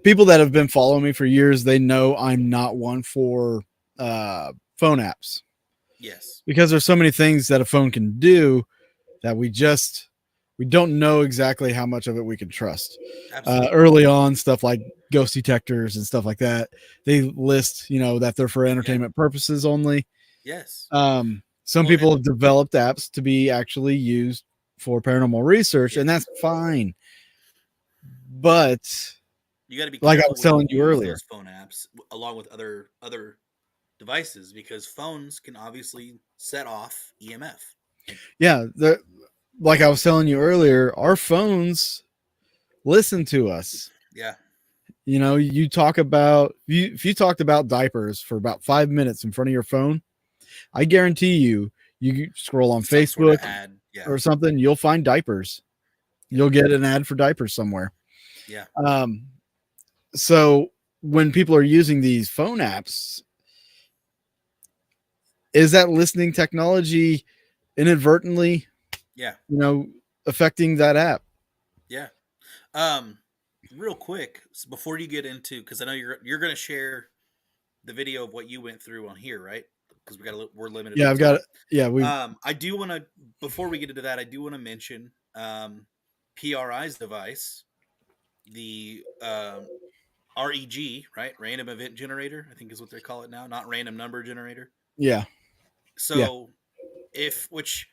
people that have been following me for years, they know I'm not one for phone apps. Yes. Because there's so many things that a phone can do that we don't know exactly how much of it we can trust. Early on, stuff like ghost detectors and stuff like that, they list, that they're for entertainment purposes only. Yes. Some people have developed apps to be actually used for paranormal research, and that's fine. But you got to be like I was telling you earlier, those phone apps along with other devices, because phones can obviously set off EMF. Yeah, like I was telling you earlier, our phones listen to us. Yeah. You talk about if you talked about diapers for about 5 minutes in front of your phone, I guarantee you scroll on Facebook sort of ad, or something, you'll find diapers. You'll get an ad for diapers somewhere. Yeah. So when people are using these phone apps, is that listening technology inadvertently, affecting that app? Yeah. Real quick, so before you get into, because I know you're going to share the video of what you went through on here, right? Because we're limited. Yeah, I've got it. Yeah, I do want to, before we get into that, I do want to mention PRI's device, the REG, right? Random Event Generator, I think is what they call it now, not random number generator. Yeah. So which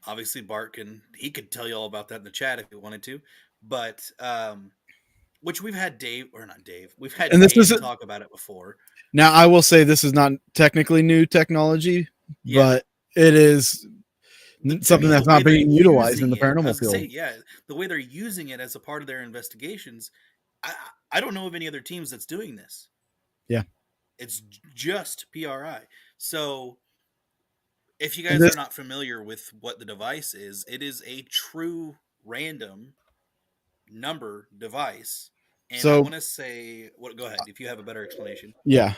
obviously Bart he could tell you all about that in the chat if he wanted to, but which we've had we've had Dave talk about it before. Now I will say this is not technically new technology, but it is something that's not being utilized in the paranormal field. The way they're using it as a part of their investigations, I don't know of any other teams that's doing this. Yeah. It's just PRI. So if you guys are not familiar with what the device is, it is a true random number device. And I want to say, go ahead if you have a better explanation. Yeah.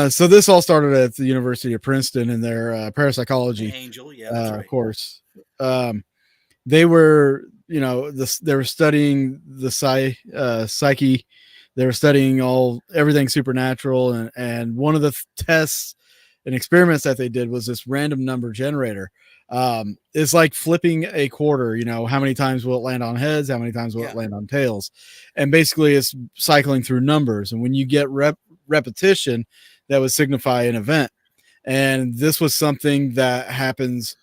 So this all started at the University of Princeton in their parapsychology Angel, that's right. course. They were, they were studying the psyche. They were studying everything supernatural, and one of the tests and experiments that they did was this random number generator. It's like flipping a quarter. How many times will it land on heads? How many times will it land on tails? And basically it's cycling through numbers. And when you get repetition, that would signify an event. And this was something that happens,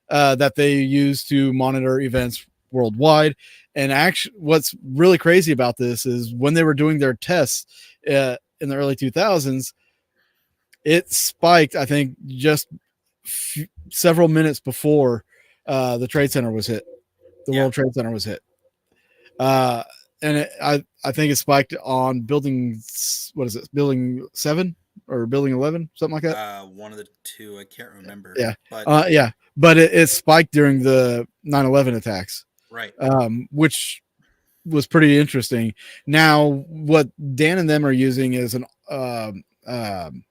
that they use to monitor events worldwide. And actually, what's really crazy about this is when they were doing their tests in the early 2000s, it spiked, I think, just several minutes before the Trade Center was hit. The World Trade Center was hit. And I think it spiked on building, what is it, building 7 or building 11, something like that. One of the two, I can't remember. Yeah, but but it spiked during the 9/11 attacks, right? Which was pretty interesting. Now, what Dan and them are using is an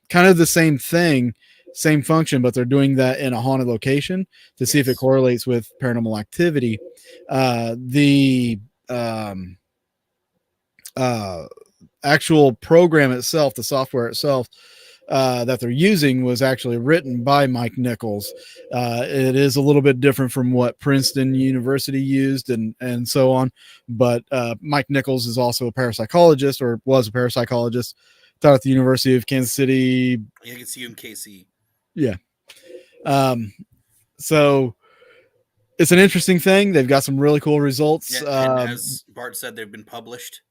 kind of the same thing, same function, but they're doing that in a haunted location to see if it correlates with paranormal activity. The actual program itself, the software itself that they're using was actually written by Mike Nichols. It is a little bit different from what Princeton University used and so on, but Mike Nichols is also a parapsychologist, or was a parapsychologist, taught at the University of Kansas City. Yeah, you can see UMKC. Yeah. So it's an interesting thing. They've got some really cool results. Yeah, and as Bart said, they've been published.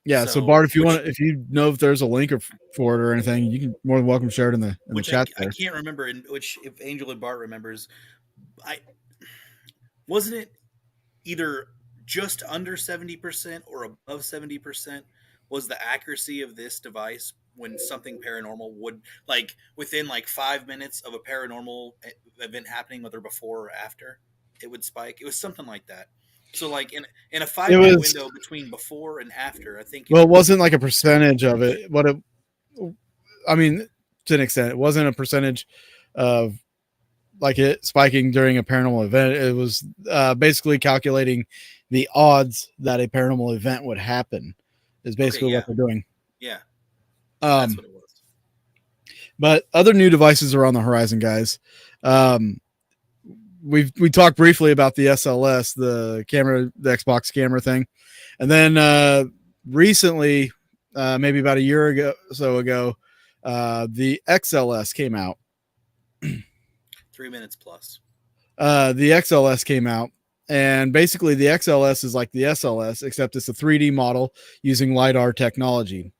Yeah, so Bart, if you know if there's a link for it or anything, you can more than welcome share it in the chat. I can't remember if Angel and Bart remembers. Wasn't it either just under 70% or above 70% was the accuracy of this device when something paranormal would, like, within like 5 minutes of a paranormal event happening, whether before or after, it would spike. It was something like that. So, like in a 5-minute window between before and after, I think. Well, it wasn't like a percentage of it. I mean, to an extent, it wasn't a percentage of like it spiking during a paranormal event. It was basically calculating the odds that a paranormal event would happen. Is basically what they're doing. Yeah, that's what it was. But other new devices are on the horizon, guys. We talked briefly about the SLS, the Xbox camera thing, and then recently, maybe about a year ago, the XLS came out. 3 minutes plus. The XLS came out, and basically the XLS is like the SLS, except it's a 3D model using LiDAR technology.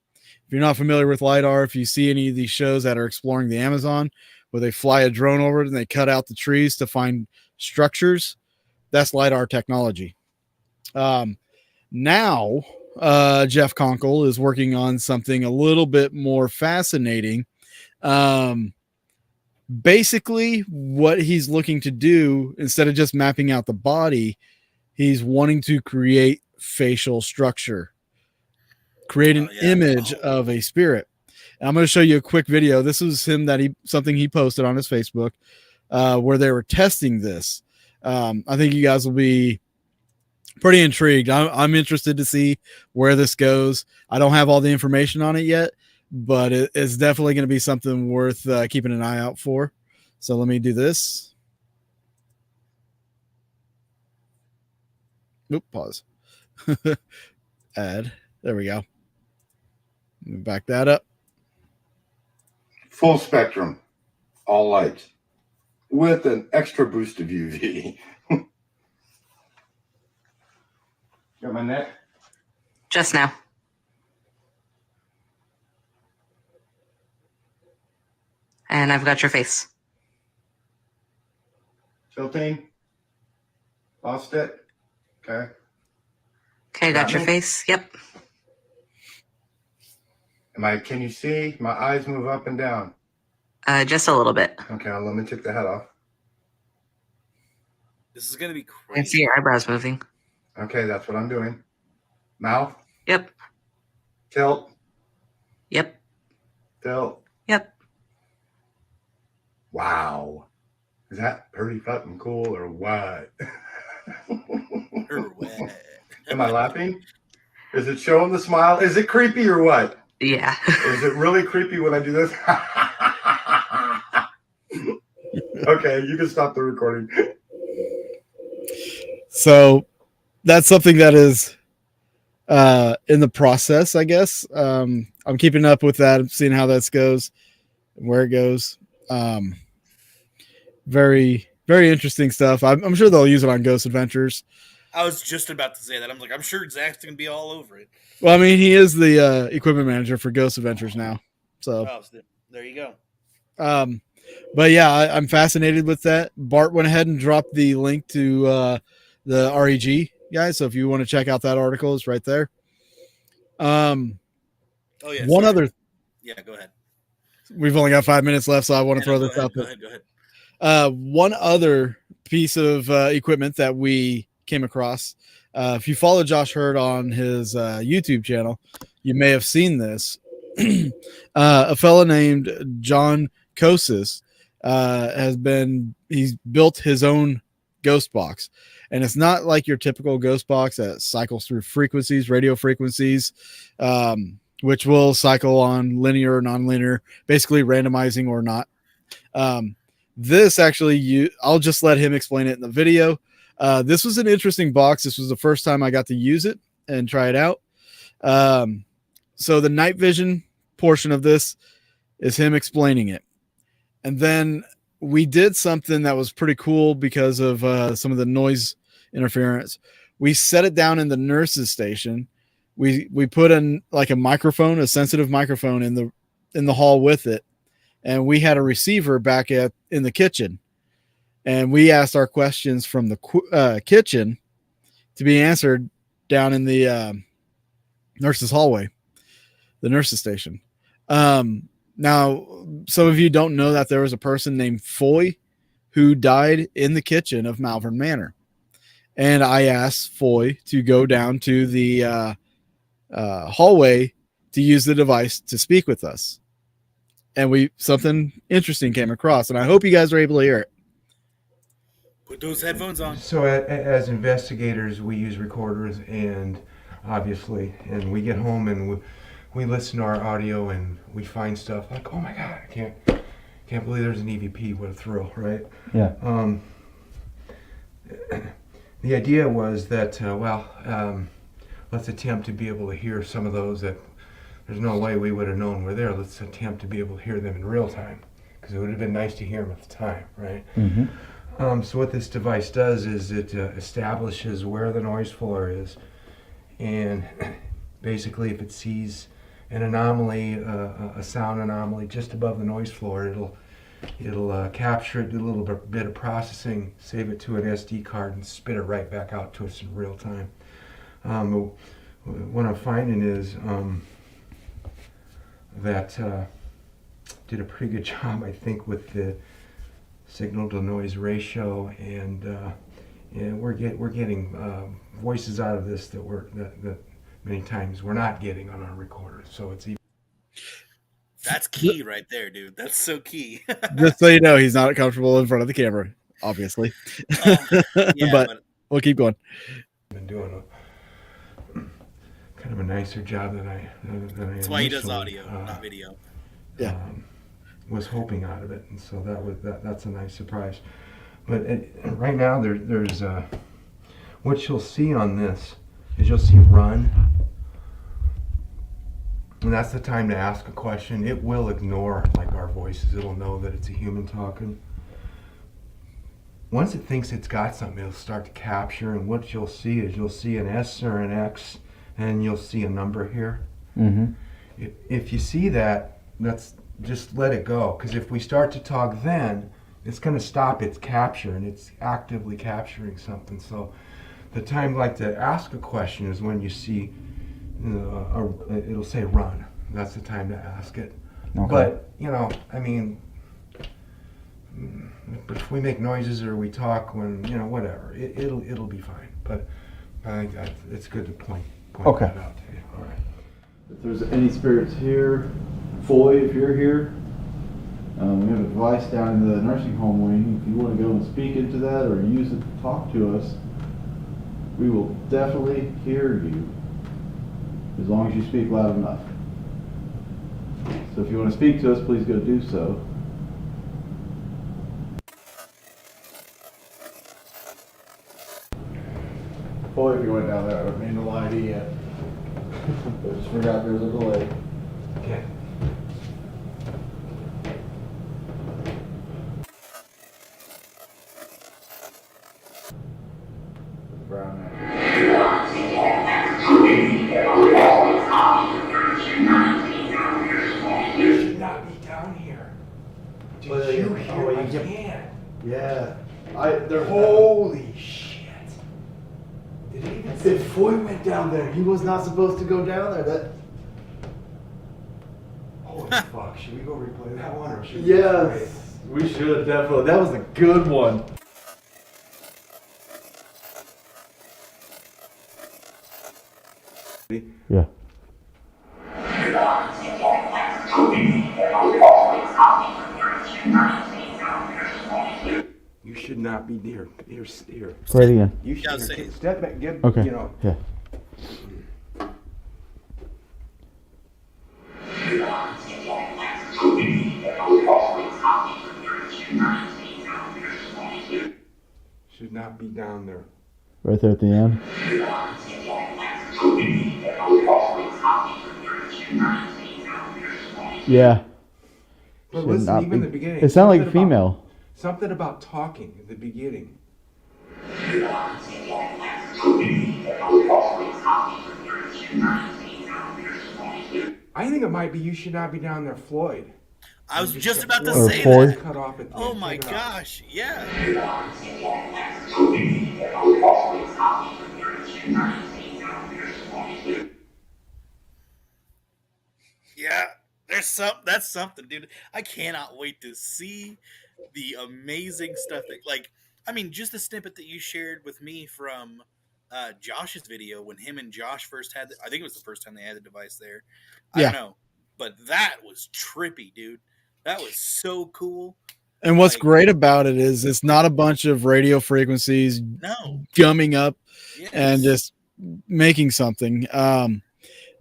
If you're not familiar with LiDAR, if you see any of these shows that are exploring the Amazon, where they fly a drone over it and they cut out the trees to find structures, that's LiDAR technology. Now, Jeff Conkle is working on something a little bit more fascinating. Basically, what he's looking to do, instead of just mapping out the body, he's wanting to create facial structure, create an image of a spirit. I'm going to show you a quick video. This is something he posted on his Facebook where they were testing this. I think you guys will be pretty intrigued. I'm interested to see where this goes. I don't have all the information on it yet, but it's definitely going to be something worth keeping an eye out for. So let me do this. Oop, pause. Add. There we go. Let me back that up. Full spectrum, all lights, with an extra boost of UV. Got my neck? Just now. And I've got your face. Tilting. Lost it. Okay. Okay, got your face. Yep. Can you see my eyes move up and down? Just a little bit. Okay, let me take the head off. This is going to be I can crazy. see your eyebrows moving. Okay, that's what I'm doing. Mouth. Yep. Tilt. Yep. Tilt. Yep. Wow. Is that pretty fucking cool or what? Am I laughing? Is it showing the smile? Is it creepy or what? Yeah. Is it really creepy when I do this? Okay, you can stop the recording. So that's something that is in the process, I guess. I'm keeping up with that, seeing how that goes, where it goes. Very, very interesting stuff. I'm sure they'll use it on Ghost Adventures. I was just about to say that. I'm like, I'm sure Zach's gonna be all over it. Well, I mean, he is the equipment manager for Ghost Adventures now. So, There you go. But yeah, I'm fascinated with that. Bart went ahead and dropped the link to the REG guys. So if you want to check out that article, it's right there. Oh yeah. One other. Yeah, go ahead. We've only got 5 minutes left, so I want to throw this out there. Go ahead. One other piece of equipment that we came across. If you follow Josh Hurd on his YouTube channel, you may have seen this. A fella named John Kosis he's built his own ghost box, and it's not like your typical ghost box that cycles through frequencies, radio frequencies, which will cycle on linear or non-linear, basically randomizing or not. This actually, I'll just let him explain it in the video. This was an interesting box. This was the first time I got to use it and try it out. So the night vision portion of this is him explaining it. And then we did something that was pretty cool because of some of the noise interference. We set it down in the nurse's station. We put in like a microphone, a sensitive microphone in the hall with it. And we had a receiver back in the kitchen. And we asked our questions from the kitchen to be answered down in the nurse's hallway, the nurse's station. Now, some of you don't know that there was a person named Foy who died in the kitchen of Malvern Manor. And I asked Foy to go down to the hallway to use the device to speak with us. And something interesting came across, and I hope you guys are able to hear it. Put those headphones on. So as investigators, we use recorders, and obviously, and we get home and we listen to our audio and we find stuff like, oh my God, I can't believe there's an EVP. What a thrill, right? Yeah. The idea was that, let's attempt to be able to hear some of those that there's no way we would have known were there. Let's attempt to be able to hear them in real time, because it would have been nice to hear them at the time, right? Mm-hmm. So what this device does is it establishes where the noise floor is, and basically if it sees an anomaly, a sound anomaly just above the noise floor, it'll capture it, do a little bit of processing, save it to an SD card, and spit it right back out to us in real time. What I'm finding is that did a pretty good job, I think, with the signal to noise ratio, and we're getting voices out of this that many times we're not getting on our recorders. So it's even. That's key right there, dude. That's so key. Just so you know, he's not comfortable in front of the camera, obviously. Yeah, but we'll keep going. Been doing kind of a nicer job than I. That's why he does audio, not video. Yeah. Was hoping out of it, and so that's a nice surprise. But right now there's what you'll see on this is you'll see run, and that's the time to ask a question. It will ignore like our voices. It'll know that it's a human talking. Once it thinks it's got something, it'll start to capture, and what you'll see is you'll see an S or an X, and you'll see a number here. Mm-hmm. If you see that, that's just let it go, because if we start to talk, then it's going to stop its capture, and it's actively capturing something. So the time like to ask a question is when you see it'll say run. That's the time to ask it. Okay. But I mean, if we make noises or we talk when whatever, it'll be fine. But I think it's good to point Okay. that out to you. All right. If there's any spirits here, Foy, if you're here, we have a device down in the nursing home wing. If you want to go and speak into that or use it to talk to us, we will definitely hear you as long as you speak loud enough. So if you want to speak to us, please go do so. Foy, if you went down there, I don't mean to lie to you yet. I just forgot there's a delay. Okay. Brown Yeah. They're Holy shit! Did it even If Foy went down there, he was not supposed to go down there. That. Holy fuck! Should we go replay that one or should we? Yes, we should definitely. That was a good one. Yeah. You should not be near. Play it again. You should Yeah, say- step back. Give. Okay. You know. Yeah. Should not be down there. Right there at the end. Yeah. But Should listen, not even be- the beginning. It sounded like a something about- female. Something about talking at the beginning. I think it might be you should not be down there, Floyd. I was just about to Or say Foy. that. Cut off at the Oh end. my Take it out. gosh, yeah. Yeah, that's something, dude. I cannot wait to see the amazing stuff that, like, I mean, just the snippet that you shared with me from Josh's video when him and Josh first had, I think it was the first time they had the device there. I Yeah. don't know, but that was trippy, dude. That was so cool. And what's Like- great about it is it's not a bunch of radio frequencies No, gumming up yes. and just making something.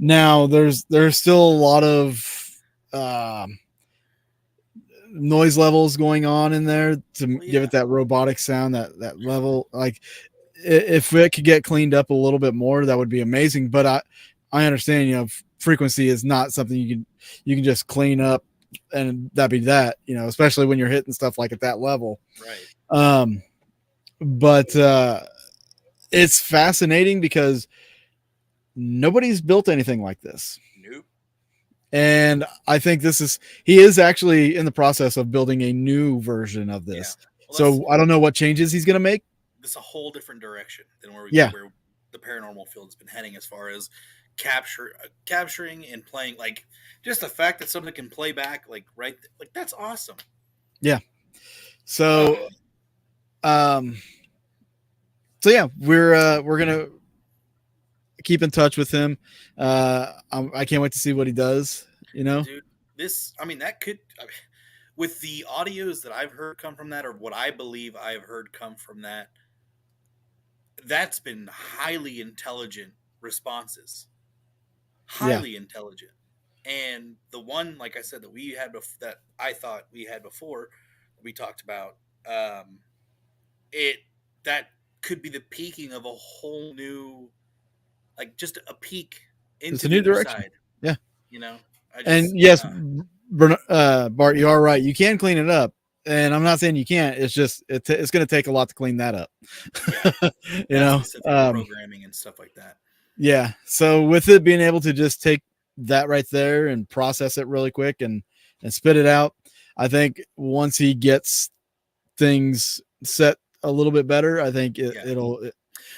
Now there's still a lot of noise levels going on in there to give it that robotic sound, that level. Like if it could get cleaned up a little bit more, that would be amazing. But I understand, frequency is not something you can just clean up and that'd be that, especially when you're hitting stuff like at that level. Right. But it's fascinating because nobody's built anything like this. Nope. And I think he is actually in the process of building a new version of this. Yeah. Well, So I don't know what changes he's going to make. this is a whole different direction than where Yeah. the paranormal field has been heading as far as capturing and playing. Like, just the fact that something can play back, like that's awesome. So, yeah, we're gonna keep in touch with him. I can't wait to see what he does. Dude, with the audios that I've heard come from that, or what I believe I've heard come from that, that's been highly intelligent responses. Highly intelligent. And the one, like I said, that I thought we had before, we talked about, that could be the peaking of a whole new, like, just a peak into It's a new the other direction. side. Yeah. And yes, Bart, you are right. You can clean it up, and I'm not saying you can't. It's just it's going to take a lot to clean that up. specific programming and stuff like that. Yeah. So with it being able to just take that right there and process it really quick and spit it out, I think once he gets things set a little bit better, I think it'll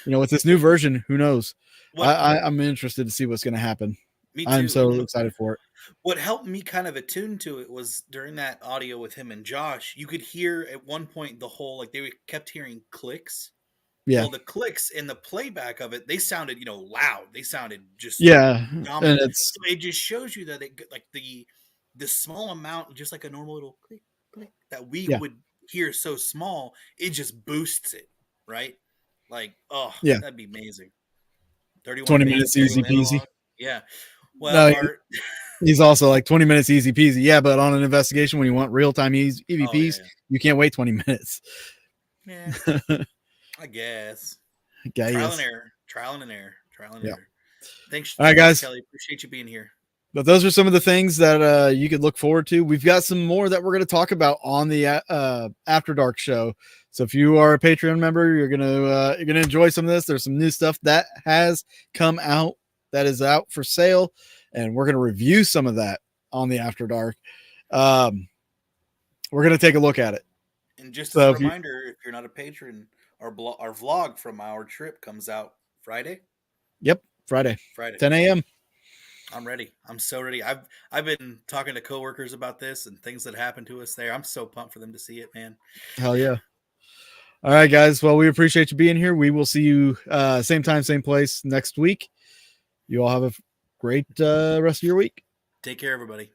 with this new version, who knows? I'm interested to see what's going to happen. Me too. I'm so excited for it. What helped me kind of attune to it was during that audio with him and Josh, you could hear at one point the whole, like, they kept hearing clicks. Yeah. Well, the clicks in the playback of it, they sounded, loud. They sounded just And it's so it just shows you that like the small amount, just like a normal little click click that we would hear so small, it just boosts it, right? Like, that'd be amazing. 20 minutes easy peasy. Yeah. Well, he's also like 20 minutes easy peasy. Yeah, but on an investigation when you want real time EVPs, you can't wait 20 minutes. Yeah. I guess. Trial and error. Thanks. All right, guys. Kelly, appreciate you being here. But those are some of the things that you could look forward to. We've got some more that we're going to talk about on the After Dark show. So if you are a Patreon member, you're gonna enjoy some of this. There's some new stuff that has come out that is out for sale, and we're going to review some of that on the After Dark. We're going to take a look at it. And just as So a if you- reminder, if you're not a patron, our vlog from our trip comes out Friday. Yep, Friday, Friday. 10 a.m. I'm ready. I'm so ready. I've been talking to coworkers about this and things that happened to us there. I'm so pumped for them to see it, man. Hell yeah. All right, guys. Well, we appreciate you being here. We will see you same time, same place next week. You all have a great rest of your week. Take care, everybody.